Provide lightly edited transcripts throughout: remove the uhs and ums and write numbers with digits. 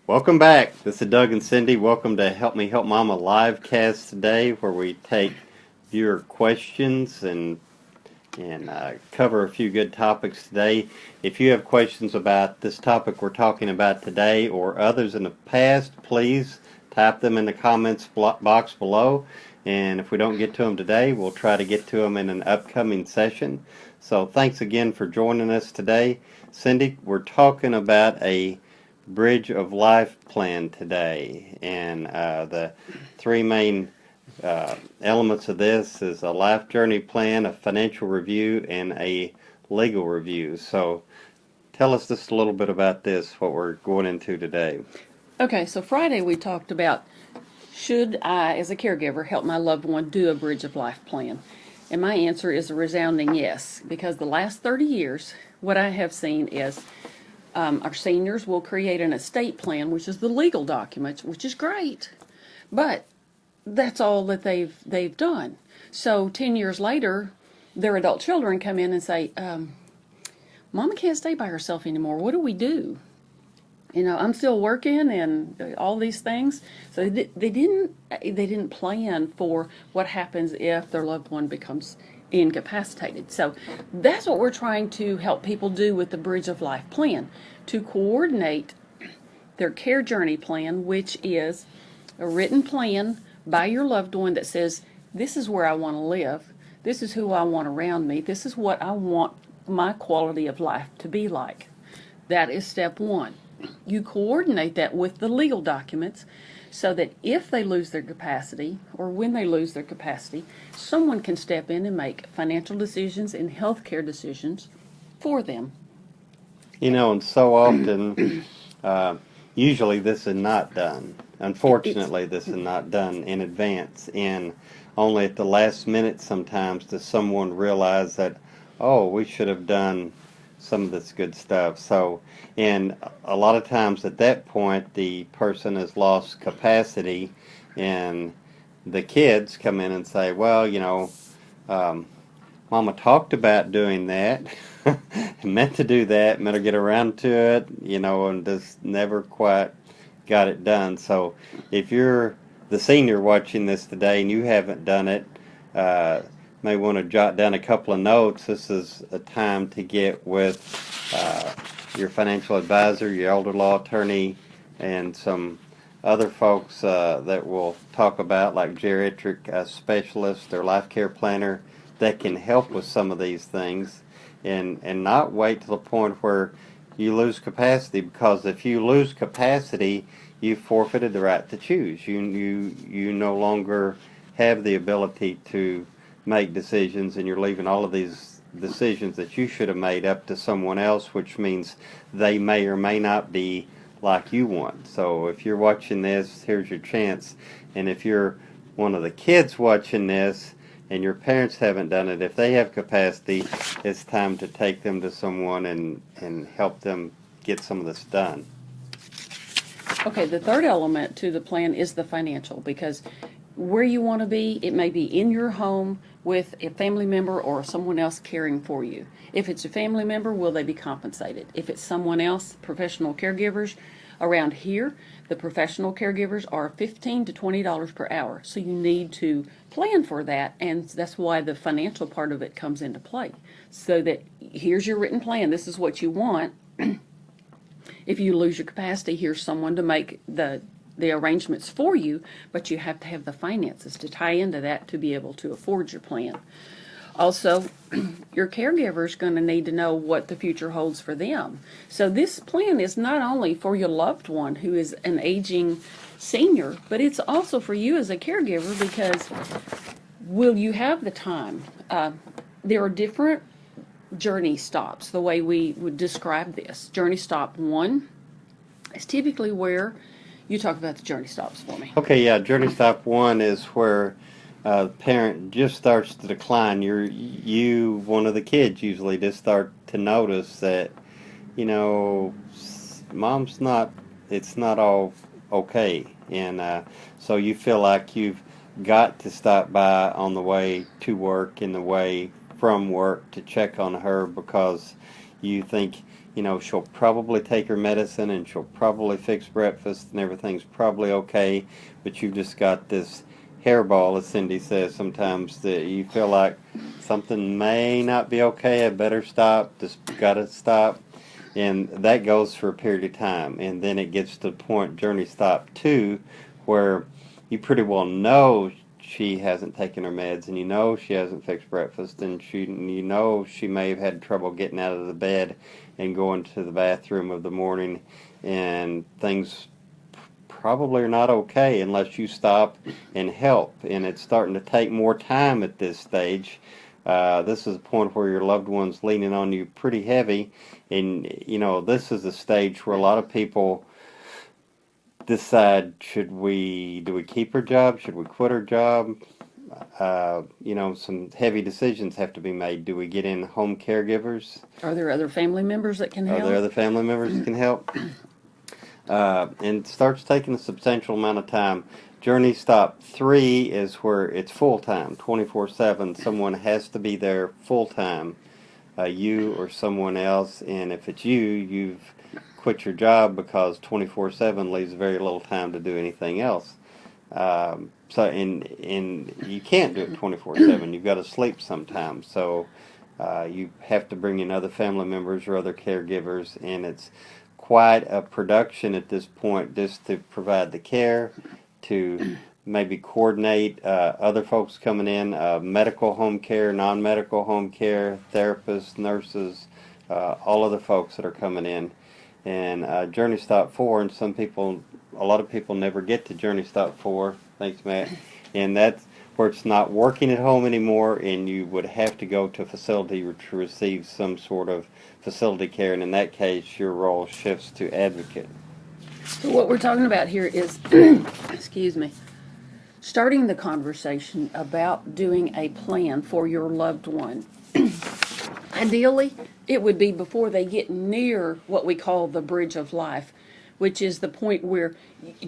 Welcome back. This is Doug and Cindy. Welcome to Help Me Help Mama LiveCast today, where we take viewer questions and cover a few good topics today. If you have questions about this topic we're talking about today or others in the past, please type them in the comments box below. And if we don't get to them today, we'll try to get to them in an upcoming session. So thanks again for joining us today. Cindy, we're talking about a Bridge of Life plan today, and the three main elements of this is a life journey plan, a financial review, and a legal review. So tell us just a little bit about this, what we're going into today. Okay, so Friday we talked about, should I, as a caregiver, help my loved one do a Bridge of Life plan? And my answer is a resounding yes, because the last 30 years, what I have seen is our seniors will create an estate plan, which is the legal document, which is great, but that's all that they've done. So 10 years later, their adult children come in and say, Mama can't stay by herself anymore. What do we do? You know, I'm still working and all these things. So they didn't plan for what happens if their loved one becomes incapacitated. So that's what we're trying to help people do with the Bridge of Life plan, to coordinate their care journey plan, which is a written plan by your loved one that says, this is where I want to live, this is who I want around me, this is what I want my quality of life to be like. That is step one. You coordinate that with the legal documents so that if they lose their capacity, or when they lose their capacity, someone can step in and make financial decisions and healthcare decisions for them. You know, and so often, usually this is not done. Unfortunately, this is not done in advance, and only at the last minute sometimes does someone realize that, oh, we should have done some of this good stuff. So, and a lot of times at that point, the person has lost capacity, and the kids come in and say, well, you know, Mama talked about doing that, meant to do that, meant to get around to it, you know, and just never quite got it done. So if you're the senior watching this today and you haven't done it, may want to jot down a couple of notes. This is a time to get with your financial advisor, your elder law attorney, and some other folks that we'll talk about, like geriatric specialists or life care planner, that can help with some of these things, and not wait to the point where you lose capacity, because if you lose capacity, you forfeited the right to choose. You no longer have the ability to make decisions, and you're leaving all of these decisions that you should have made up to someone else, which means they may or may not be like you want. So if you're watching this, here's your chance. And if you're one of the kids watching this and your parents haven't done it, if they have capacity, it's time to take them to someone and help them get some of this done. Okay, the third element to the plan is the financial, because where you want to be, it may be in your home with a family member or someone else caring for you. If it's a family member, will they be compensated? If it's someone else, professional caregivers, around here, the professional caregivers are $15 to $20 per hour. So you need to plan for that, and that's why the financial part of it comes into play. So that here's your written plan, this is what you want. If you lose your capacity, here's someone to make the arrangements for you, but you have to have the finances to tie into that to be able to afford your plan. Also, your caregiver is going to need to know what the future holds for them. So this plan is not only for your loved one who is an aging senior, but it's also for you as a caregiver, because will you have the time? There are different journey stops, the way we would describe this. Journey stop 1 is typically where you talk about the journey stops for me. Okay, yeah, journey stop 1 is where the parent just starts to decline. One of the kids usually just start to notice that, you know, mom's not, it's not all okay. And so you feel like you've got to stop by on the way to work and the way from work to check on her, because you think she'll probably take her medicine and she'll probably fix breakfast and everything's probably okay, but you've just got this hairball, as Cindy says sometimes, that you feel like something may not be okay, I better stop, just gotta stop. And that goes for a period of time. And then it gets to the point, journey stop 2, where you pretty well know she hasn't taken her meds, and you know she hasn't fixed breakfast, and you know she may have had trouble getting out of the bed and going to the bathroom of the morning, and things probably are not okay unless you stop and help. And it's starting to take more time at this stage. This is a point where your loved one's leaning on you pretty heavy, and this is a stage where a lot of people decide, do we keep her job? Should we quit her job? Some heavy decisions have to be made. Do we get in home caregivers? Are there other family members that can help? Are there other family members that can help? And it starts taking a substantial amount of time. Journey stop 3 is where it's full time, 24/7. Someone has to be there full time, you or someone else. And if it's you, you've quit your job because 24/7 leaves very little time to do anything else. And you can't do it 24/7. You've got to sleep sometimes. So you have to bring in other family members or other caregivers, and it's quite a production at this point just to provide the care, to maybe coordinate other folks coming in, medical home care, non-medical home care, therapists, nurses, all other folks that are coming in. And journey stop 4, and a lot of people never get to journey stop 4. Thanks, Matt. And that's where it's not working at home anymore, and you would have to go to a facility to receive some sort of facility care, and in that case, your role shifts to advocate. So what we're talking about here is, excuse me, starting the conversation about doing a plan for your loved one. Ideally, it would be before they get near what we call the bridge of life, which is the point where,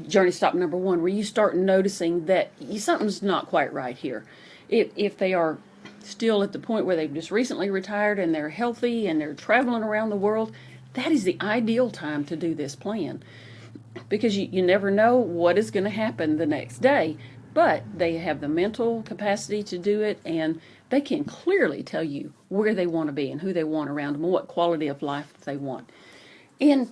journey stop number 1, where you start noticing that something's not quite right here. If they are still at the point where they've just recently retired and they're healthy and they're traveling around the world, that is the ideal time to do this plan. Because you never know what is going to happen the next day, but they have the mental capacity to do it, and they can clearly tell you where they want to be and who they want around them and what quality of life they want. And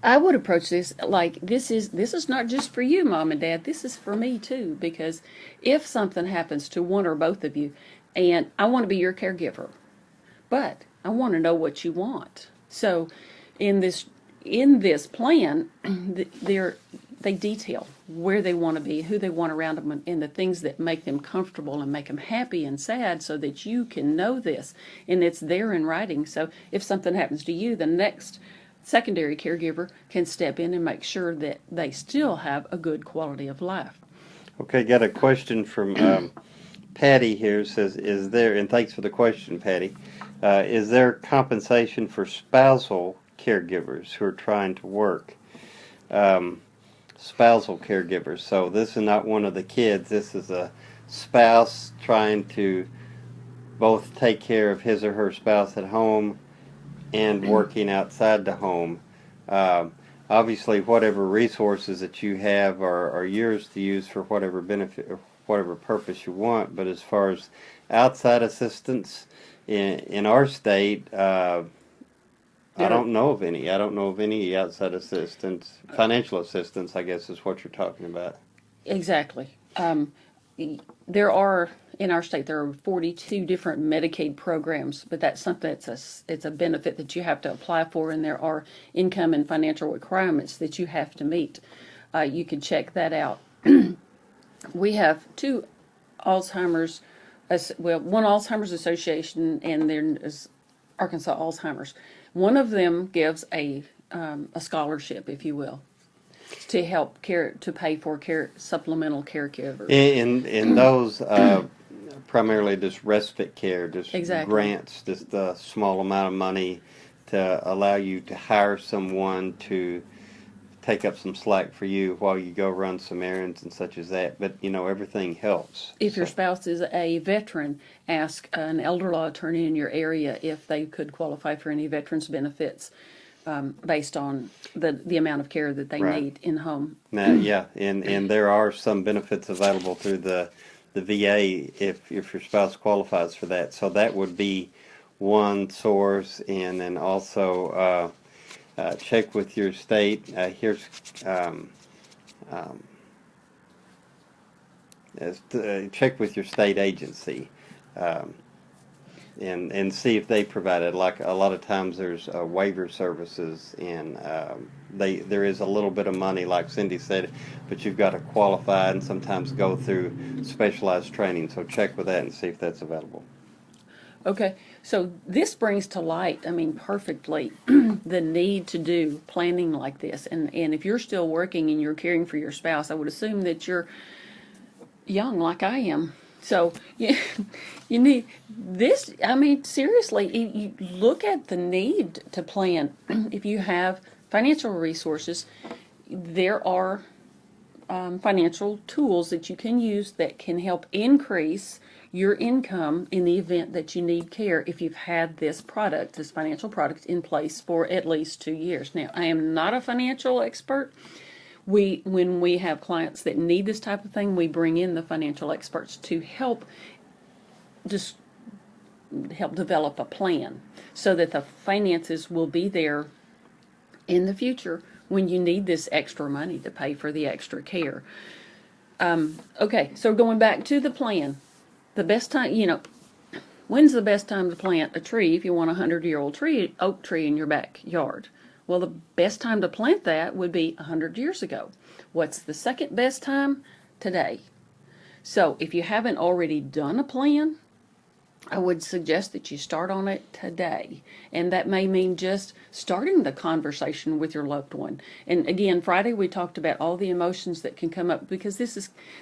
I would approach this like this is not just for you, Mom and Dad, this is for me too, because if something happens to one or both of you, and I want to be your caregiver, but I want to know what you want. So in this plan, they detail where they want to be, who they want around them, and the things that make them comfortable and make them happy and sad, so that you can know this, and it's there in writing. So if something happens to you, the next secondary caregiver can step in and make sure that they still have a good quality of life. Okay, got a question from Patty here. Says, is there, and thanks for the question, Patty, is there compensation for spousal caregivers who are trying to work? Spousal caregivers. So this is not one of the kids. This is a spouse trying to both take care of his or her spouse at home and working outside the home. Obviously, whatever resources that you have are yours to use for whatever benefit or whatever purpose you want. But as far as outside assistance in our state, I don't know of any. I don't know of any outside assistance. Financial assistance, I guess, is what you're talking about. Exactly. There are, in our state, there are 42 different Medicaid programs, but that's something it's a benefit that you have to apply for, and there are income and financial requirements that you have to meet. You can check that out. We have 2 Alzheimer's, one Alzheimer's Association, and there's Arkansas Alzheimer's. One of them gives a scholarship, if you will, to help to pay for supplemental caregivers. In those, primarily just respite care, just Exactly. grants, just a small amount of money to allow you to hire someone to take up some slack for you while you go run some errands and such as that. But everything helps. If your spouse is a veteran, ask an elder law attorney in your area if they could qualify for any veterans benefits based on the amount of care that they Right. need in home. Now, yeah, and there are some benefits available through the VA if your spouse qualifies for that. So that would be one source, and then also check with your state. Here's check with your state agency. Um, and see if they provide it. Like a lot of times, there's waiver services, and there is a little bit of money, like Cindy said, but you've got to qualify and sometimes go through specialized training. So check with that and see if that's available. Okay, so this brings to light, perfectly, the need to do planning like this. And if you're still working and you're caring for your spouse, I would assume that you're young like I am. So you need this. Seriously, you look at the need to plan. If you have financial resources, there are financial tools that you can use that can help increase your income in the event that you need care if you've had this financial product in place for at least 2 years. Now, I am not a financial expert. When we have clients that need this type of thing, we bring in the financial experts to help develop a plan so that the finances will be there in the future when you need this extra money to pay for the extra care. Okay, so going back to the plan, the best time, when's the best time to plant a tree if you want a 100-year-old oak tree in your backyard? Well, the best time to plant that would be 100 years ago. What's the second best time? Today. So if you haven't already done a plan, I would suggest that you start on it today. And that may mean just starting the conversation with your loved one. And again, Friday we talked about all the emotions that can come up, because this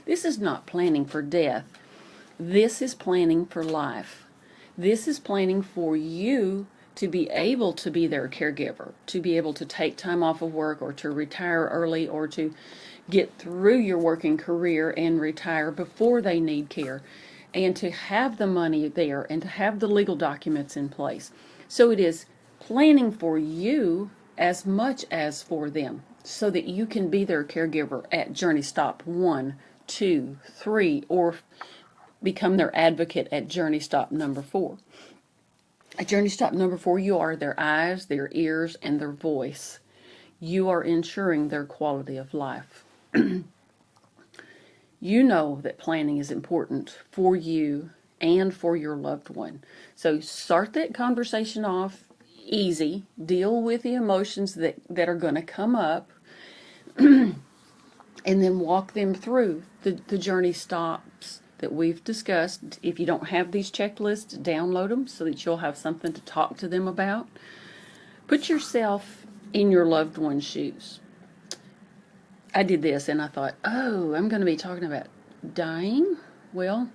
is not planning for death. This is planning for life. This is planning for you to be able to be their caregiver, to be able to take time off of work or to retire early or to get through your working career and retire before they need care, and to have the money there and to have the legal documents in place. So it is planning for you as much as for them so that you can be their caregiver at journey stop 1, 2, 3, or become their advocate at journey stop number 4. At journey stop number 4, you are their eyes, their ears, and their voice. You are ensuring their quality of life. You know that planning is important for you and for your loved one. So start that conversation off easy. Deal with the emotions that are going to come up, and then walk them through the journey stops that we've discussed. If you don't have these checklists, download them so that you'll have something to talk to them about. Put yourself in your loved one's shoes. I did this and I thought, I'm going to be talking about dying. Well,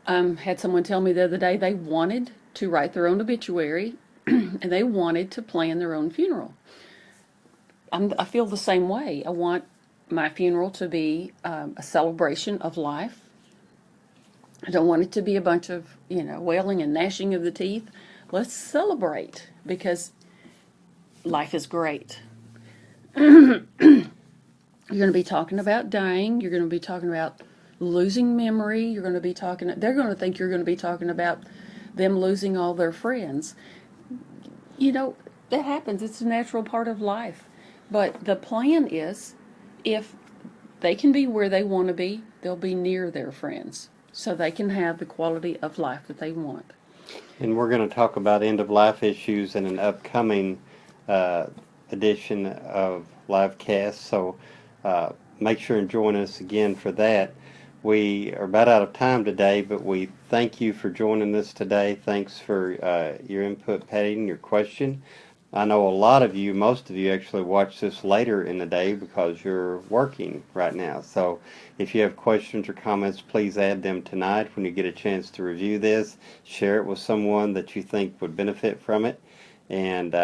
had someone tell me the other day they wanted to write their own obituary and they wanted to plan their own funeral. I feel the same way. I want my funeral to be a celebration of life. I don't want it to be a bunch of, wailing and gnashing of the teeth. Let's celebrate, because life is great. You're going to be talking about dying. You're going to be talking about losing memory. They're going to think you're going to be talking about them losing all their friends. That happens. It's a natural part of life. But the plan is, if they can be where they want to be, they'll be near their friends, so they can have the quality of life that they want. And we're going to talk about end-of-life issues in an upcoming edition of LiveCast, so make sure and join us again for that. We are about out of time today, but we thank you for joining us today. Thanks for your input, Patty, and your question. I know most of you actually watch this later in the day because you're working right now. So if you have questions or comments, please add them tonight when you get a chance to review this. Share it with someone that you think would benefit from it. And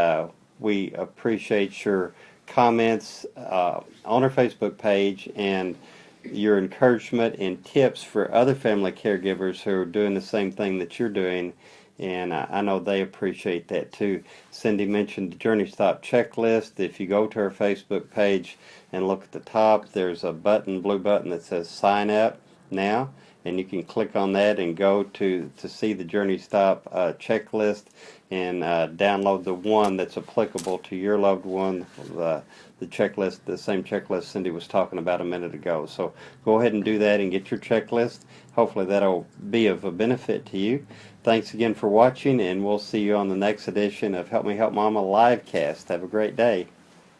we appreciate your comments on our Facebook page and your encouragement and tips for other family caregivers who are doing the same thing that you're doing. And I know they appreciate that too. Cindy mentioned the Journey Stop checklist. If you go to our Facebook page and look at the top, there's a button, blue button that says sign up now. And you can click on that and go to see the Journey Stop checklist and download the one that's applicable to your loved one, the checklist, the same checklist Cindy was talking about a minute ago. So go ahead and do that and get your checklist. Hopefully that'll be of a benefit to you. Thanks again for watching, and we'll see you on the next edition of Help Me Help Mama LiveCast. Have a great day.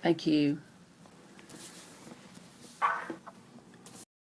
Thank you.